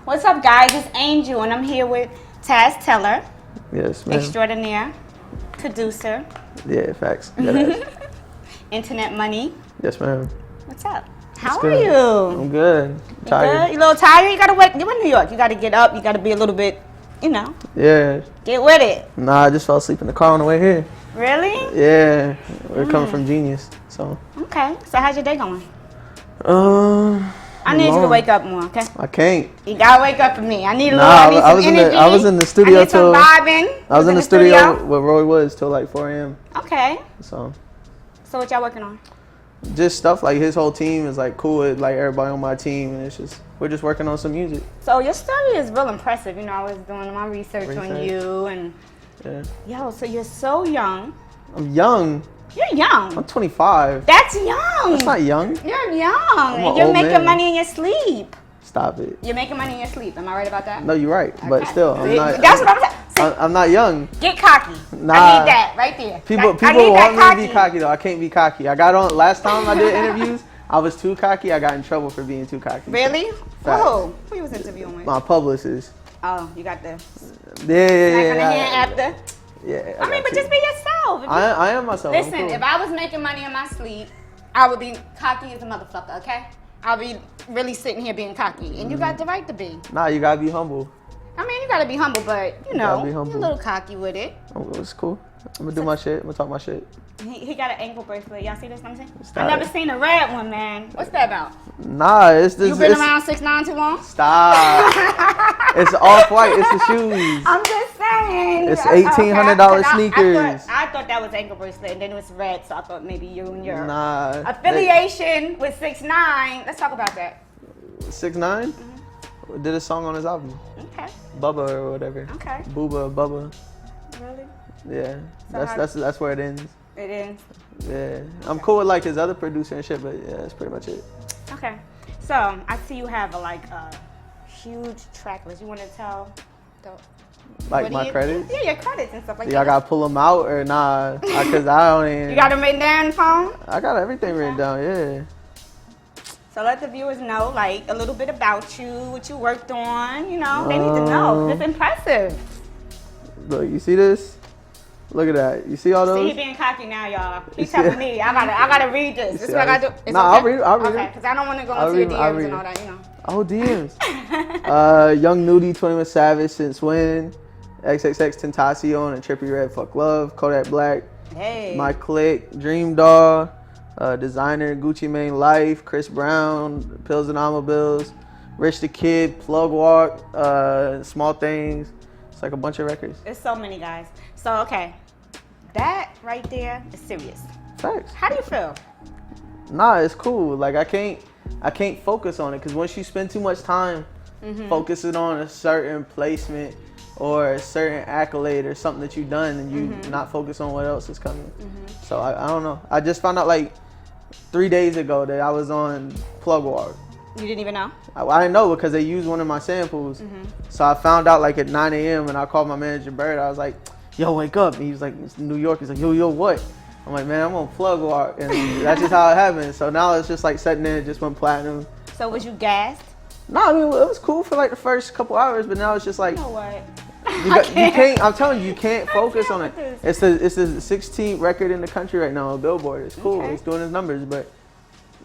What's up, guys? It's Angel, and I'm here with Taz Teller. Yes, ma'am. Extraordinaire, producer. Yeah, facts. Internet money. Yes, ma'am. What's up? How It's are good. you? I'm good. Tired. You a little tired? You gotta wake. You're in New York. You gotta get up. You gotta be a little bit, Yeah. get with it. Nah, I just fell asleep in the car on the way here. Really? Yeah. We're coming from Genius, so. Okay. So how's your day going? I need you to long. wake up more, okay? I can't. You gotta wake up for me. I need a little. Nah, I need I was some in energy. the I was in the studio I need some till vibing. I was in the studio with Roy Woods till like 4 a.m. Okay. So So what y'all working on? just stuff like his whole team is like cool with like everybody on my team, and we're just working on some music. So your story is real impressive. I was doing my research on you, and so you're so young. I'm young. You're young. I'm 25. That's young. That's not young. You're young. I'm an And you're old making man. money in your sleep. Stop it. You're making money in your sleep. Am I right about that? No, you're right, but Okay. still, I'm not. That's what I'm saying. I'm not young. Get cocky. Nah. I need that right there. People I need want that me to be cocky though. I can't be cocky. I got on last time I did interviews. I was too cocky. I got in trouble for being too cocky. Really? Facts. Whoa. Who you was interviewing with? My publicist. Oh, you got the Yeah. smack on the hand after. Yeah. I mean, but just be yourself. I am myself. I'm Listen, cool. if I was making money in my sleep, I would be cocky as a motherfucker, okay? I'll be really sitting here being cocky. And you got the right to be. Nah, you gotta be humble. I mean, you gotta be humble, but, gotta be you're humble. a little cocky with it. Oh, it's cool. I'm gonna do my shit. I'm gonna talk my shit. He got an ankle bracelet. Y'all see this? What I'm saying? Stop I never it. seen a red one, man. What's that about? Nah, it's this. You been it's, around 6ix9ine too long? Stop. It's off white. It's the shoes. I'm just saying. It's Okay, $1,800 'cause sneakers. I thought that was ankle bracelet, and then it was red, so I thought maybe you and your Nah. affiliation with 6ix9ine. Let's talk about that. 6ix9ine did a song on his album. Okay. Bubba or whatever. Okay. Booba, Bubba. Really? Yeah. So That's where it ends. It is. Yeah. I'm cool with like his other producer and shit, but yeah, that's pretty much it. Okay. So I see you have a huge track list. You want to tell the Like what my credits? Yeah, your credits and stuff like Yeah, I that. gotta pull them out or nah? Cause I don't even. You got them written down on the phone? I got everything written down. Yeah. So let the viewers know, like, a little bit about you, what you worked on. They need to know. It's impressive. Look, you see this? Look at that. You see all See, those? he being cocky now, y'all. He's see telling it? me I gotta read this. This is what I gotta do. It's Nah, okay? I'll read it. Okay, because I don't want to go I'll into your read it, I'll DMs read and it. all that. Oh, DMs. Young Nudie, 21 Savage, Since When, XXX Tentacion and Trippie Redd, Fuck Love, Kodak Black, Hey. My Clique, Dream Doll, Designer, Gucci Mane Life, Chris Brown, Pills and Automobiles, Rich the Kid, Plug Walk, Small Things. It's like a bunch of records. It's so many, guys. So, okay. That right there is serious. Facts. How do you feel? Nah, it's cool. Like I can't focus on it because once you spend too much time focusing on a certain placement or a certain accolade or something that you've done, and you not focus on what else is coming. So I don't know. I just found out like 3 days ago that I was on Plug Walk. You didn't even know? I didn't know because they used one of my samples. So I found out like at 9 a.m. and I called my manager Bird. I was like, yo, wake up. And he was like, it's New York. He's like, yo, what? I'm like, man, I'm on Plug Walk. And that's just how it happened. So now it's just like setting in, it just went platinum. So was you gassed? No, I mean, it was cool for like the first couple hours, but now it's just like, You know what? you can't, I'm telling you, you can't focus on it. with It's the 16th record in the country right now on Billboard. It's cool. Okay. It's doing its numbers, but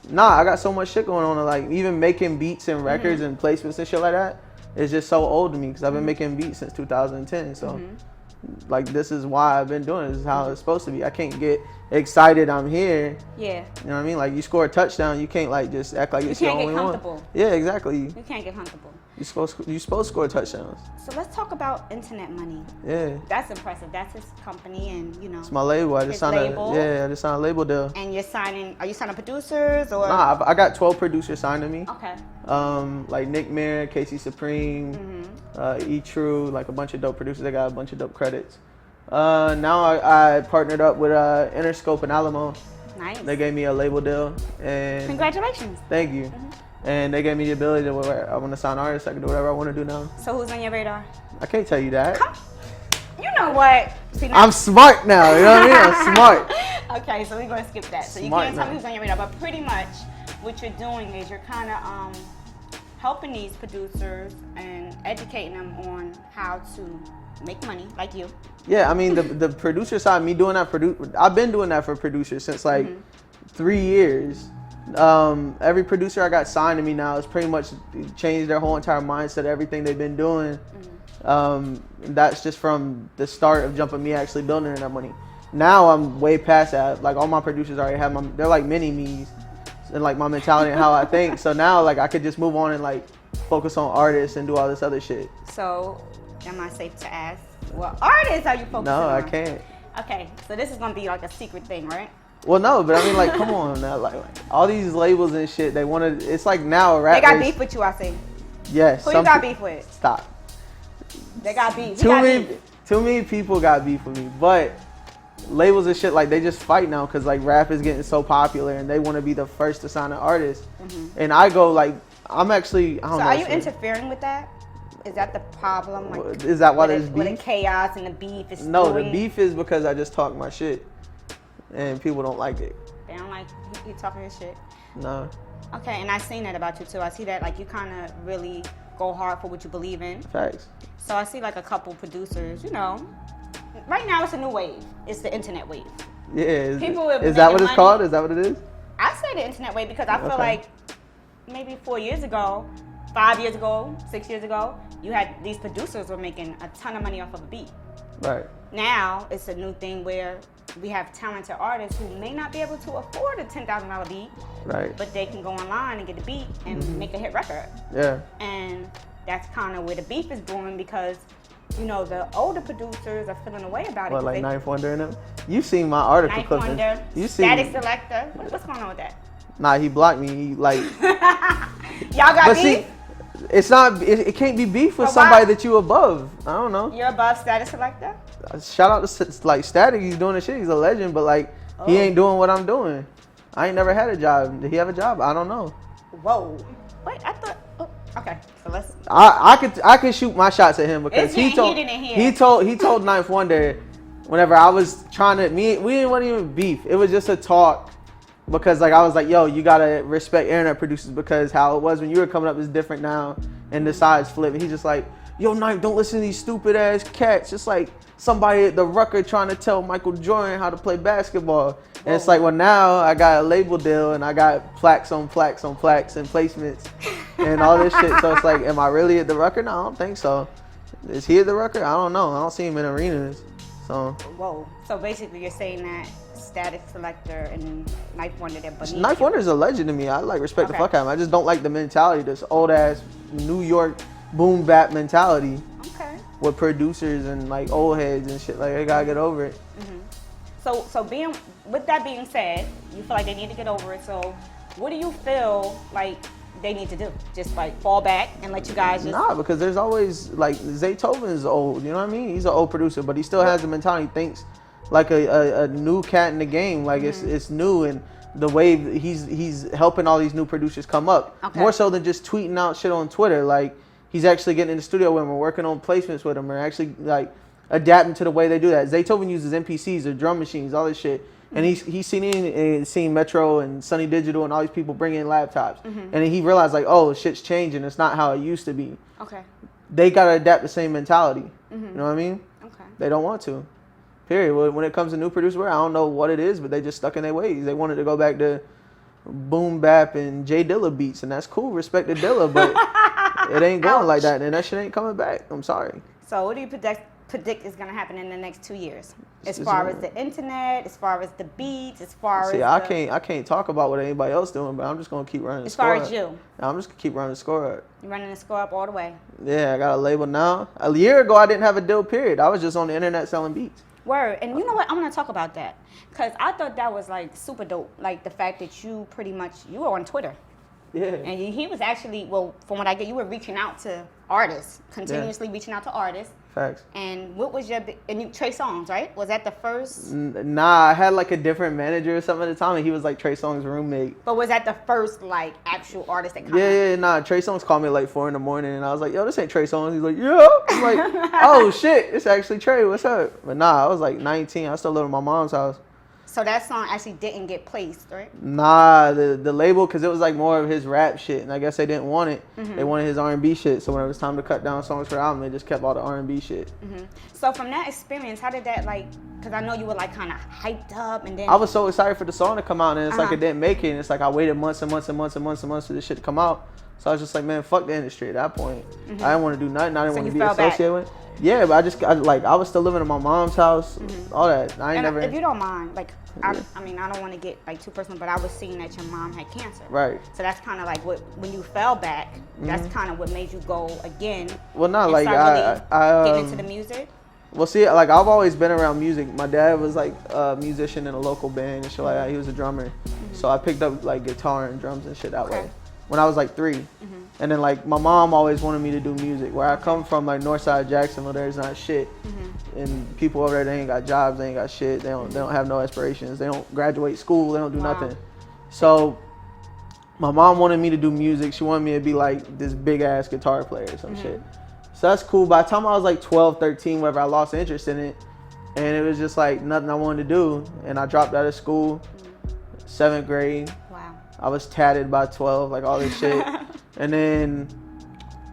nah, I got so much shit going on. Like even making beats and records and placements and shit like that is just so old to me because I've been making beats since 2010. So like this is why I've been doing it. This is how it's supposed to be. I can't get excited I'm here. Yeah. You know what I mean? Like you score a touchdown, you can't like just act like it's your can't get only one. comfortable. Yeah, exactly. You can't get comfortable. You supposed to score touchdowns. So let's talk about internet money. Yeah. That's impressive. That's his company, and It's my label. I just His signed label? I just signed a label deal. And you're signing. Are you signing producers or? Nah, I got 12 producers signed to me. Okay. Like Nick Mayer, Casey Supreme, E True, like a bunch of dope producers. They got a bunch of dope credits. Now I partnered up with Interscope and Alamo. Nice. They gave me a label deal, and Congratulations. thank you. And they gave me the ability to where I want to sign artists. I can do whatever I want to do now. So who's on your radar? I can't tell you that. You know what? See, now, I'm smart now. You know what I mean? I'm smart. okay, so we're gonna skip that. So you Smart can't tell me now. who's on your radar, but pretty much what you're doing is you're kind of helping these producers and educating them on how to make money, like you. Yeah, I mean the producer side, me doing that I've been doing that for producers since like 3 years. Every producer I got signed to me now has pretty much changed their whole entire mindset, everything they've been doing. That's just from the start of jumping me actually building that money. Now I'm way past that. Like all my producers already have they're like mini me's and like my mentality and how I think. So now like I could just move on and like focus on artists and do all this other shit. So am I safe to ask what artists are you focusing on? No, I can't. Okay, so this is gonna be like a secret thing, right? Well, no, but I mean, like, come on now, like all these labels and shit. They want to. It's like now a rap. They got race. beef with you, I see. Yes. Who you got beef with? Stop. They got beef. Too many people got beef with me, but labels and shit like they just fight now because like rap is getting so popular and they want to be the first to sign an artist. And I go like, I'm actually. I don't know. So are you interfering with that? Is that the problem? Like, is that why there's beef? With the chaos and the beef is No, the beef is because I just talk my shit, and people don't like it. They don't like you talking your shit. No. Okay, and I seen that about you too. I see that like you kind of really go hard for what you believe in. Facts. So I see like a couple producers, you know. Right now it's a new wave. It's the internet wave. Yeah. Is People that what it's called? Is that what it is? I say the internet wave because I feel like maybe 4 years ago, 5 years ago, 6 years ago, you had these producers were making a ton of money off of a beat. Right. Now it's a new thing where we have talented artists who may not be able to afford a $10,000 beat, right? But they can go online and get the beat and make a hit record. Yeah. And that's kind of where the beef is brewing because, you know, the older producers are feeling away about it. What, like 6ix9ine and them? You seen my article clippings? You seen Statik, Selektah. What's going on with that? Nah, he blocked me. He, like. Y'all got beef? See, it's not. It can't be beef with somebody that you above. I don't know. You're above Statik, Selektah? Shout out to like Statik. He's doing the shit. He's a legend, but like he ain't doing what I'm doing. I ain't never had a job. Did he have a job? I don't know. Whoa. Wait, I thought. Oh, okay, so let's. I could shoot my shots at him because he told 6ix9ine whenever I was trying to we didn't even beef. It was just a talk. Because like I was like, yo, you gotta respect internet producers because how it was when you were coming up is different now, and the sides flip. And he's just like, yo, Knife, don't listen to these stupid ass cats. Just like somebody at the Rucker trying to tell Michael Jordan how to play basketball. And it's like, well, now I got a label deal and I got plaques on plaques on plaques and placements and all this shit. So it's like, am I really at the Rucker? No, I don't think so. Is he at the Rucker? I don't know. I don't see him in arenas. So. Whoa. So basically, you're saying that Statik, Selektah, and 6ix9ine, they're beneath 6ix9ine is a legend to me. I like respect the fuck out of him. I just don't like the mentality, this old ass New York boom bap mentality. Okay. With producers and like old heads and shit. Like they gotta get over it. So with that being said, you feel like they need to get over it. So what do you feel like they need to do? Just like fall back and let you guys just... Nah, because there's always like Zaytoven is old. You know what I mean? He's an old producer, but he still has the mentality. He thinks like a new cat in the game. Like it's new, and the way he's helping all these new producers come up. Okay. More so than just tweeting out shit on Twitter. Like he's actually getting in the studio with him. We're working on placements with him. We're actually like adapting to the way they do that. Zaytoven uses MPCs or drum machines, all this shit. And he's seen Metro and Sunny Digital and all these people bring in laptops. And he realized like, oh, shit's changing. It's not how it used to be. Okay. They gotta adapt the same mentality. You know what I mean? Okay. They don't want to. Period. When it comes to new producers, I don't know what it is, but they just stuck in their ways. They wanted to go back to boom bap and J Dilla beats, and that's cool. Respect to Dilla, but it ain't going like that, and that shit ain't coming back. I'm sorry. So what do you predict is going to happen in the next 2 years? As far as the internet, as far as the beats, as far as I can't talk about what anybody else doing, but I'm just gonna keep running the score up. As far as you? I'm just gonna keep running the score up. You're running the score up all the way? Yeah, I got a label now. A year ago, I didn't have a deal, period. I was just on the internet selling beats. Word. And you know what? I'm going to talk about that. Because I thought that was like super dope. Like the fact that you were on Twitter. Yeah. And he was actually, well, from what I get, you were reaching out to artists, continuously reaching out to artists. Facts. And what was your, and you, Trey Songz, right? Was that the first? Nah, I had like a different manager or something at the time, and he was like Trey Songz' roommate. But was that the first like actual artist that came out? Yeah, nah, Trey Songz called me at like 4 in the morning, and I was like, yo, this ain't Trey Songz. He's like, yeah. I'm like, oh shit, it's actually Trey, what's up? But nah, I was like 19, I still lived in my mom's house. So that song actually didn't get placed, right? Nah, the label, because it was like more of his rap shit, and I guess they didn't want it. They wanted his R&B shit. So when it was time to cut down songs for the album, they just kept all the R&B shit. So from that experience, how did that like? Because I know you were like kind of hyped up, and then I was so excited for the song to come out, and it's like it didn't make it. And it's like I waited months and months and months and months and months for this shit to come out. So I was just like, man, fuck the industry at that point. I didn't want to do nothing. I didn't want to be associated with it. Yeah, but I was still living in my mom's house, all that. I ain't never. If you don't mind, like, I mean, I don't want to get like too personal, but I was seeing that your mom had cancer. Right. So that's kind of like when you fell back, that's kind of what made you go again. Well, not like I I get into the music. Well, see, like I've always been around music. My dad was like a musician in a local band and shit like that. He was a drummer, so I picked up like guitar and drums and shit that way when I was like 3. And then like my mom always wanted me to do music. Where I come from, like Northside Jacksonville, there's not shit, and people over there, they ain't got jobs, they ain't got shit, they don't have no aspirations, they don't graduate school, they don't do nothing. So my mom wanted me to do music. She wanted me to be like this big ass guitar player or some shit. So that's cool. By the time I was like 12, 13, whatever, I lost interest in it, and it was just like nothing I wanted to do, and I dropped out of school, 7th grade. Wow. I was tatted by 12, like all this shit. And then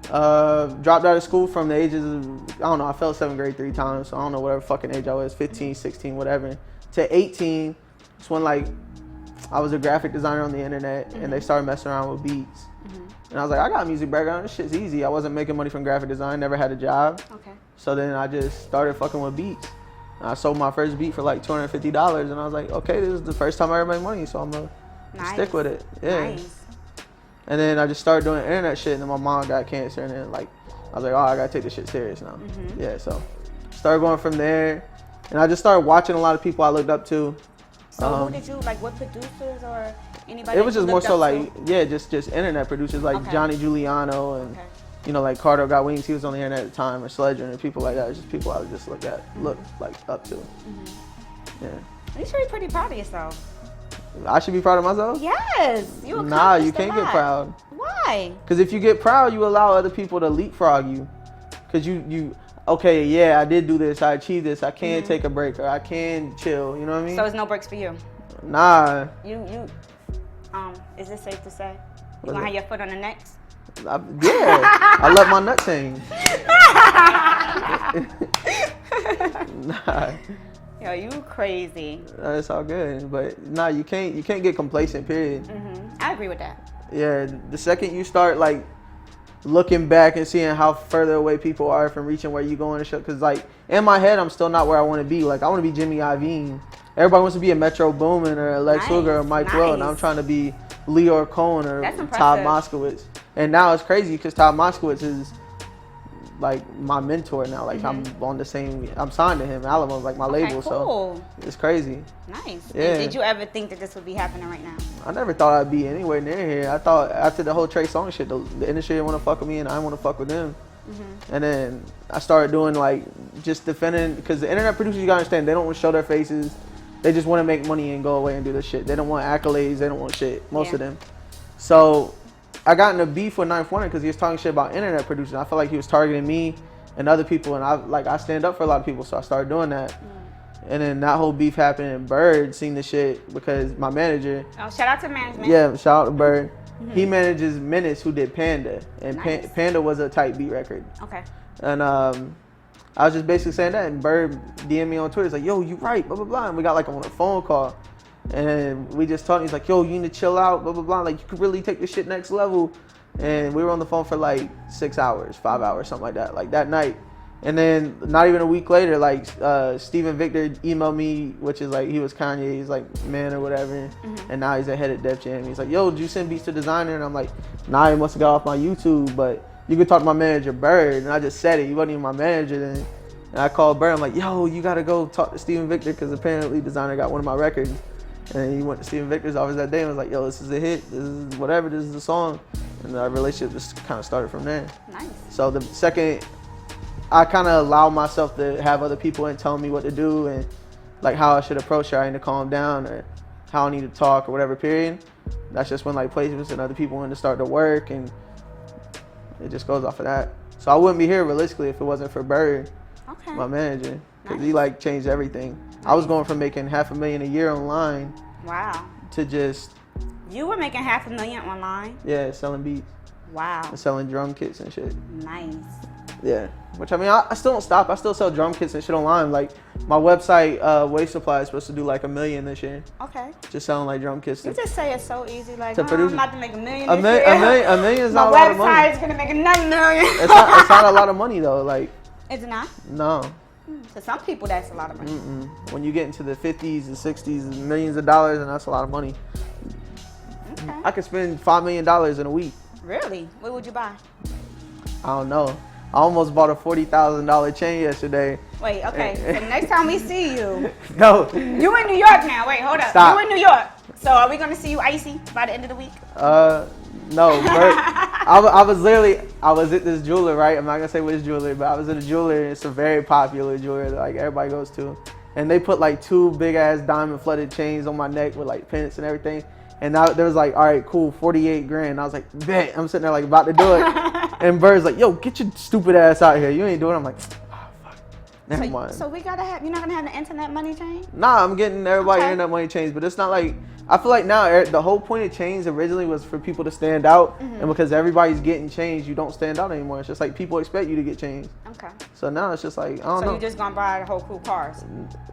dropped out of school from the ages of, I don't know, I failed 7th grade 3 times, so I don't know whatever fucking age I was, 15, 16, whatever. To 18, it's when like I was a graphic designer on the internet, and they started messing around with beats. And I was like, I got a music background, this shit's easy. I wasn't making money from graphic design, never had a job. Okay. So then I just started fucking with beats. And I sold my first beat for like $250, and I was like, okay, this is the first time I ever made money, so I'm gonna stick with it. Yeah. Nice. And then I just started doing internet shit, and then my mom got cancer, and then like I was like, oh, I gotta take this shit serious now. Yeah, so started going from there, and I just started watching a lot of people I looked up to. So who did you like? What producers or anybody? It was just more so like to? just internet producers like Johnny Giuliano and you know like Carter Got Wings. He was on the internet at the time, or Sledger and people like that. It's just people I would just look like up to. Yeah. You should be pretty proud of yourself. I should be proud of myself? Yes. You Nah, you can't get proud. Why? Because if you get proud, you allow other people to leapfrog you. Because you okay, yeah, I did do this, I achieved this, I can take a break, or I can chill, you know what I mean? So it's no breaks for you? Nah. Is it safe to say? You gonna have your foot on the next? Yeah, I let my nuts hang. Nah. Yo, you crazy. That's all good, but nah, you can't get complacent. Period. I agree with that. Yeah, the second you start like looking back and seeing how further away people are from reaching where you going and shit, because like in my head, I'm still not where I want to be. Like I want to be Jimmy Iovine. Everybody wants to be a Metro Boomin or a Lex Luger or Mike Will, and I'm trying to be Leor Cohen or Todd Moskowitz. And now it's crazy because Todd Moskowitz is like my mentor now. Like I'm on the same. I'm signed to him. Alamo's like my label, cool. So it's crazy. Nice. Yeah. Did you ever think that this would be happening right now? I never thought I'd be anywhere near here. I thought after the whole Trey Songz shit, the industry didn't want to fuck with me, and I didn't want to fuck with them. And then I started doing like just defending, because the internet producers, you gotta understand, they don't want to show their faces. They just want to make money and go away and do this shit. They don't want accolades. They don't want shit. Most of them. So I got in a beef with 6ix9ine because he was talking shit about internet producers. I felt like he was targeting me and other people, and I stand up for a lot of people, so I started doing that. And then that whole beef happened, and Bird seen the shit because my manager. Oh, shout out to management. Yeah, shout out to Bird. He manages Menace, who did Panda, and Panda was a tight beat record. Okay. And I was just basically saying that, and Bird DM'd me on Twitter. He's like, yo, you right, blah, blah, blah. And we got like on a phone call. And we just talked. He's like, yo, you need to chill out, blah, blah, blah. Like, you could really take this shit next level. And we were on the phone for like 6 hours, 5 hours, something like that, like that night. And then not even a week later, like Steven Victor emailed me, which is like, he was Kanye's like man or whatever. And now he's the head of Def Jam. He's like, yo, did you send beats to designer? And I'm like, nah, he must have got off my YouTube, but you could talk to my manager, Bird. And I just said it. He wasn't even my manager then. And I called Bird. I'm like, yo, you got to go talk to Steven Victor, because apparently designer got one of my records. And he went to Steven Victor's office that day and was like, yo, this is a hit. This is whatever. This is a song. And our relationship just kind of started from there. Nice. So the second I kind of allow myself to have other people and tell me what to do and like how I should approach her, I need to calm down, or how I need to talk, or whatever, period. That's just when like placements and other people want to start to work, and it just goes off of that. So I wouldn't be here realistically if it wasn't for Bird, my manager, because he like changed everything. I was going from making $500,000 a year online Wow. to just You were making $500,000 online? selling beats Wow. and selling drum kits and shit. Nice. Yeah, which I mean, I still don't stop. I still sell drum kits and shit online. Like my website, Waste Supply is supposed to do like $1 million this year. Okay. Just selling like drum kits. You just say it's so easy, like, To produce I'm about to make $1 million A this million, year. a million is My not a lot of money. website's gonna make another $1 million. It's not a lot of money though. Like, Is it not? no. To some people, that's a lot of money. When you get into the 50s and 60s and millions of dollars, and that's a lot of money. Okay. I could spend $5 million in a week. Really? What would you buy? I don't know. I almost bought a $40,000 chain yesterday. Wait, okay. So next time we see you, No. you in New York now. Wait, hold up. Stop. You in New York. So are we gonna see you icy by the end of the week? No, but I was at this jeweler, right? I'm not gonna say which jeweler, but I was at a jeweler. It's a very popular jeweler that like everybody goes to, and they put like 2 big ass diamond flooded chains on my neck with like pins and everything. And now there was like, all right, cool, 48 grand. I was like, bet. I'm sitting there like about to do it, and Bird's like, yo, get your stupid ass out here. You ain't doing it. I'm like, oh, fuck. Never mind. So we gotta have. You're not gonna have the internet money chain? Nah, I'm getting everybody Okay. internet money chains, but it's not like, I feel like now the whole point of chains originally was for people to stand out, and because everybody's getting chains, you don't stand out anymore. It's just like people expect you to get chains. Okay. So now it's just like, I don't So know. you just gonna buy the whole crew cars?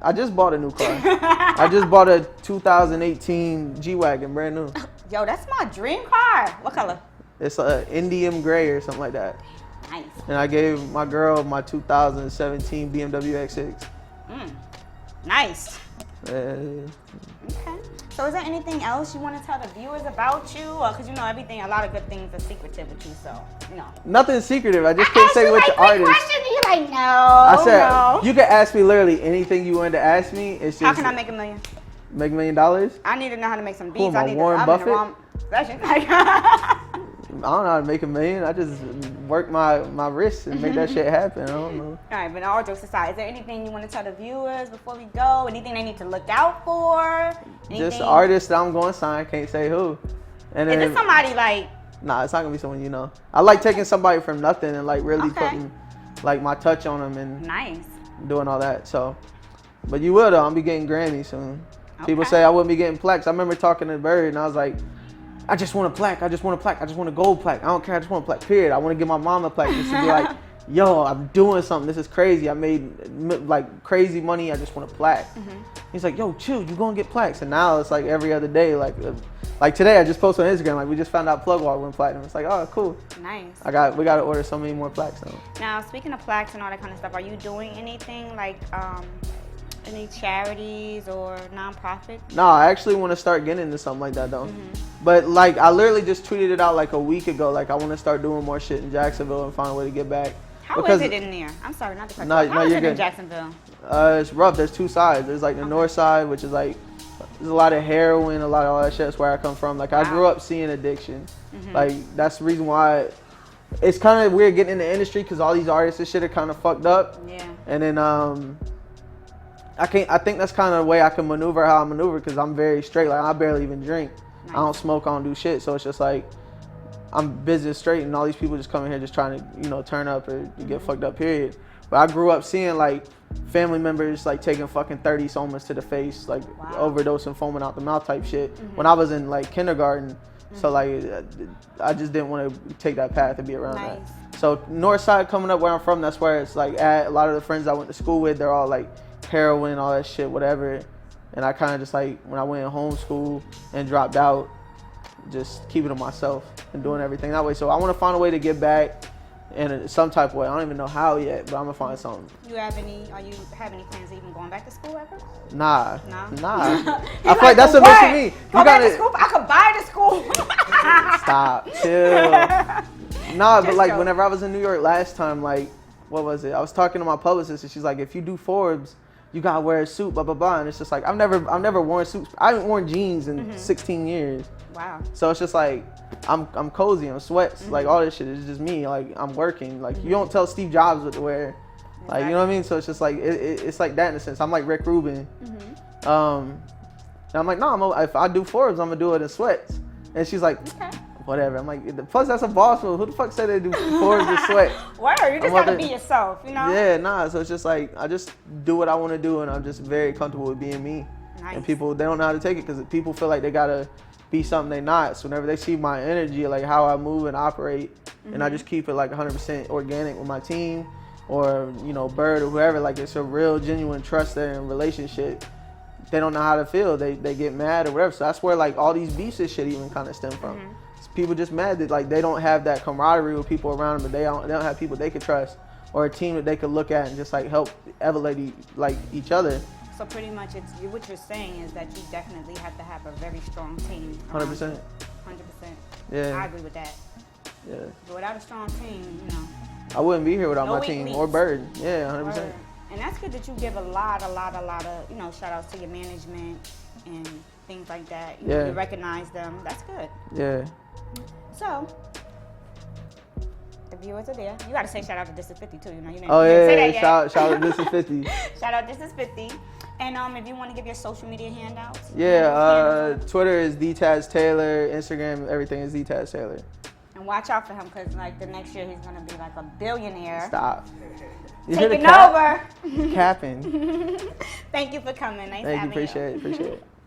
I just bought a new car. I just bought a 2018 G-Wagon, brand new. Yo, that's my dream car. What color? It's a Indium gray or something like that. Nice. And I gave my girl my 2017 BMW X6. Nice. Uh, Okay. So is there anything else you want to tell the viewers about you? Or because you know everything, a lot of good things are secretive with you, so, you know. Nothing secretive. I just can't say which artist. Question, and you're like, no, I said, no. you can ask me literally anything you wanted to ask me. It's just How can I make $1 million? make $1 million? I need to know how to make some Who beats. am I, I need Warren to, I'm Buffett? in the wrong session. I don't know how to make $1 million. I just work my wrists and make that shit happen. I don't know. All right, but all jokes aside, is there anything you want to tell the viewers before we go? Anything they need to look out for? Just artists that I'm going to sign. Can't say who. And Is then, it somebody like? nah, it's not gonna be someone you know. I like taking somebody from nothing and like really Okay. putting like my touch on them and Nice. doing all that. So, but you will though. I'll be getting Grammys soon. People Okay. say I wouldn't be getting plaques. I remember talking to Bird and I was like, I just want a plaque. I just want a plaque. I just want a gold plaque. I don't care. I just want a plaque. Period. I want to give my mom a plaque just to be like, yo, I'm doing something. This is crazy. I made like crazy money. I just want a plaque. He's like, yo, chill. You gonna get plaques? And now it's like every other day. Like today, I just posted on Instagram. Like we just found out Plug Walk went platinum. It's like, oh, cool. Nice. We got to order so many more plaques now. Now, speaking of plaques and all that kind of stuff, are you doing anything like any charities or nonprofit? No, I actually want to start getting into something like that though. But like I literally just tweeted it out like a week ago. Like I want to start doing more shit in Jacksonville and find a way to get back. How is it in there? I'm sorry, not to cut you No, off. How no, is you're it in good. Jacksonville? It's rough. There's 2 sides. There's like the north side, which is like there's a lot of heroin, a lot of all that shit. That's where I come from. Like I grew up seeing addiction. Like that's the reason why it's kind of weird getting in the industry because all these artists and shit are kind of fucked up. Yeah. And then I think that's kind of the way I can maneuver how I maneuver because I'm very straight. Like I barely even drink. Nice. I don't smoke. I don't do shit. So it's just like I'm business straight, and all these people just come in here just trying to turn up or get fucked up. Period. But I grew up seeing like family members like taking fucking 30 somas to the face, like overdosing, foaming out the mouth type shit. When I was in like kindergarten. So like I just didn't want to take that path and be around that. So north side coming up where I'm from, that's where it's like at. A lot of the friends I went to school with, they're all like heroin, all that shit, whatever. And I kind of just like when I went in homeschool and dropped out, just keeping it to myself and doing everything that way. So I want to find a way to get back in some type of way. I don't even know how yet, but I'm gonna find something. You have any plans of even going back to school ever? Nah. No? I feel like that's a mission me. Go back to school? I could buy the school. Stop. Chill. Nah, but Just like go. whenever I was in New York last time, like what was it? I was talking to my publicist and she's like, if you do Forbes, you gotta wear a suit, blah blah blah. And it's just like I've never worn suits. I haven't worn jeans in 16 years. Wow. So it's just like I'm cozy, I'm sweats, like all this shit is just me. Like I'm working. Like you don't tell Steve Jobs what to wear. Like you know what I mean? So it's just like it's like that in a sense. I'm like Rick Rubin. And I'm like, no, if I do Forbes, I'm gonna do it in sweats. And she's like, whatever. I'm like, plus that's a boss move. Who the fuck said they do Forbes with sweat? Word, you just gotta be yourself, you know? Yeah, nah. So it's just like I just do what I want to do, and I'm just very comfortable with being me. Nice. And people, they don't know how to take it because people feel like they gotta be something they not. So whenever they see my energy, like how I move and operate, and I just keep it like 100% organic with my team, or you know, Bird or whoever, like it's a real genuine trust there and relationship. They don't know how to feel. They get mad or whatever. So that's where like all these beefs and shit even kind of stem from. It's people just mad that like they don't have that camaraderie with people around them, but they don't have people they could trust or a team that they could look at and just like help elevate like each other. So pretty much, what you're saying is that you definitely have to have a very strong team. 100%. 100%. Yeah. I agree with that. Yeah. But without a strong team, you know. I wouldn't be here without No my weak team links. or Bird. Yeah, 100%. Word. And that's good that you give a lot of, you know, shout outs to your management and things like that. You know, you recognize them. That's good. Yeah. So, the viewers are there. You got to say shout out to This Is 50 too. You know, you didn't, Oh you didn't say yeah, that yet. shout out This Is 50. Shout out This Is 50. And if you want to give your social media handouts. Yeah, Twitter is DTaz Taylor, Instagram, everything is DTaz Taylor. And watch out for him because like the next year he's gonna be like a billionaire. Stop. You Taking over. Capping. Thank you for coming. Nice Thank you, having appreciate it.